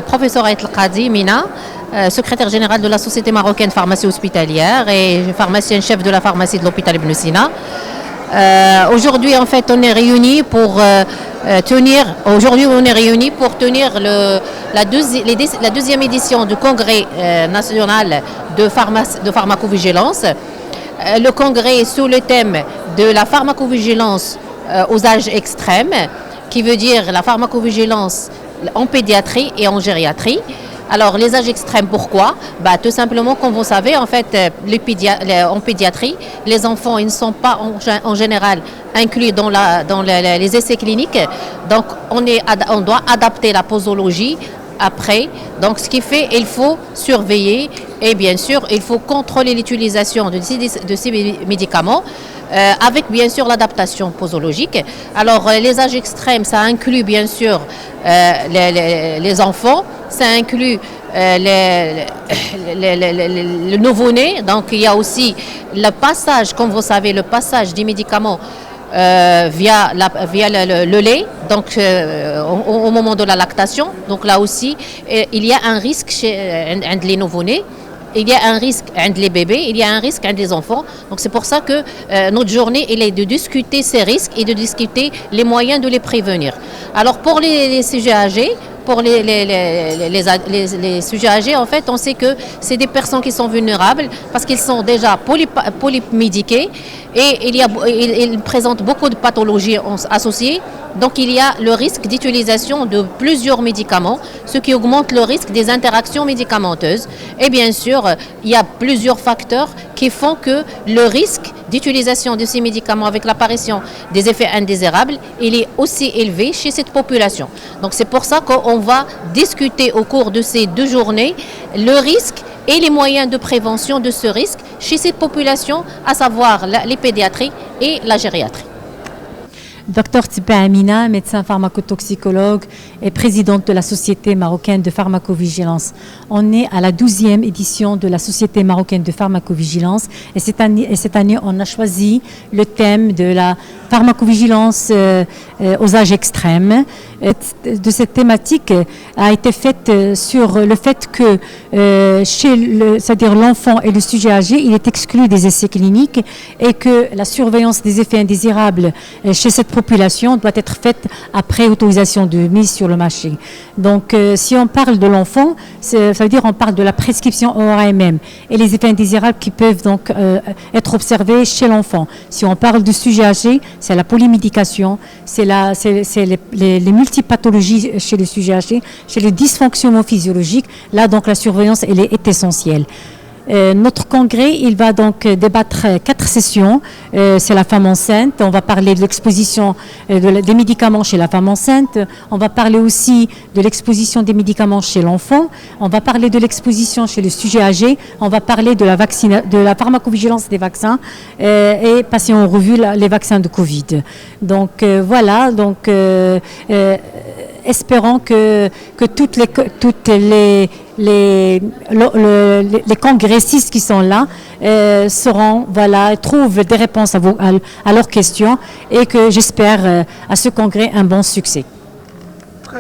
Professeur Aït Qadi Mina, secrétaire générale de la Société marocaine de pharmacie hospitalière et pharmacienne chef de la pharmacie de l'hôpital Ibn Sina. Aujourd'hui, en fait, on est réunis pour tenir la deuxième édition du congrès national de pharmacovigilance. Le congrès est sous le thème de la pharmacovigilance aux âges extrêmes, qui veut dire la pharmacovigilance en pédiatrie et en gériatrie. Alors, les âges extrêmes, pourquoi? Tout simplement, comme vous savez, en fait, en pédiatrie, les enfants, ils ne sont pas en général inclus dans les essais cliniques. Donc, on doit adapter la posologie après. Donc, ce qui fait, il faut surveiller et bien sûr, il faut contrôler l'utilisation de ces médicaments. Avec bien sûr l'adaptation posologique. Alors les âges extrêmes, ça inclut bien sûr les enfants, ça inclut le nouveau-né. Donc il y a aussi le passage, comme vous savez, le passage des médicaments via le lait, donc au moment de la lactation. Donc là aussi, il y a un risque chez les nouveau-nés. Il y a un risque entre les bébés, il y a un risque entre les enfants. Donc c'est pour ça que notre journée elle est de discuter ces risques et de discuter les moyens de les prévenir. Alors pour les sujets âgés, pour les sujets âgés, en fait, on sait que c'est des personnes qui sont vulnérables parce qu'ils sont déjà polymédiqués et ils présentent beaucoup de pathologies associées. Donc, il y a le risque d'utilisation de plusieurs médicaments, ce qui augmente le risque des interactions médicamenteuses. Et bien sûr, il y a plusieurs facteurs qui font que le risque d'utilisation de ces médicaments avec l'apparition des effets indésirables, il est aussi élevé chez cette population. Donc, c'est pour ça qu'on va discuter au cours de ces 2 journées le risque et les moyens de prévention de ce risque chez cette population, à savoir les pédiatries et la gériatrie. Dr Tiba Amina, médecin pharmacotoxicologue et présidente de la Société marocaine de pharmacovigilance. On est à la 12e édition de la Société marocaine de pharmacovigilance et cette année, on a choisi le thème de la pharmacovigilance aux âges extrêmes. De cette thématique a été faite sur le fait que c'est-à-dire l'enfant et le sujet âgé, il est exclu des essais cliniques et que la surveillance des effets indésirables chez cette population doit être faite après autorisation de mise sur le marché. Donc, si on parle de l'enfant, ça veut dire on parle de la prescription ORAMM et les effets indésirables qui peuvent donc être observés chez l'enfant. Si on parle de sujet âgé, c'est la polymédication, c'est les multipathologies chez le sujet âgé, chez les dysfonctionnements physiologiques. Là, donc, la surveillance, elle est essentielle. Notre congrès, il va donc débattre 4 sessions. C'est la femme enceinte. On va parler de l'exposition des médicaments chez la femme enceinte. On va parler aussi de l'exposition des médicaments chez l'enfant. On va parler de l'exposition chez le sujet âgé. On va parler de la pharmacovigilance des vaccins et passer en revue les vaccins de Covid. Donc voilà. Donc espérons que toutes les congressistes qui sont là trouvent des réponses à leurs questions et que j'espère à ce congrès un bon succès.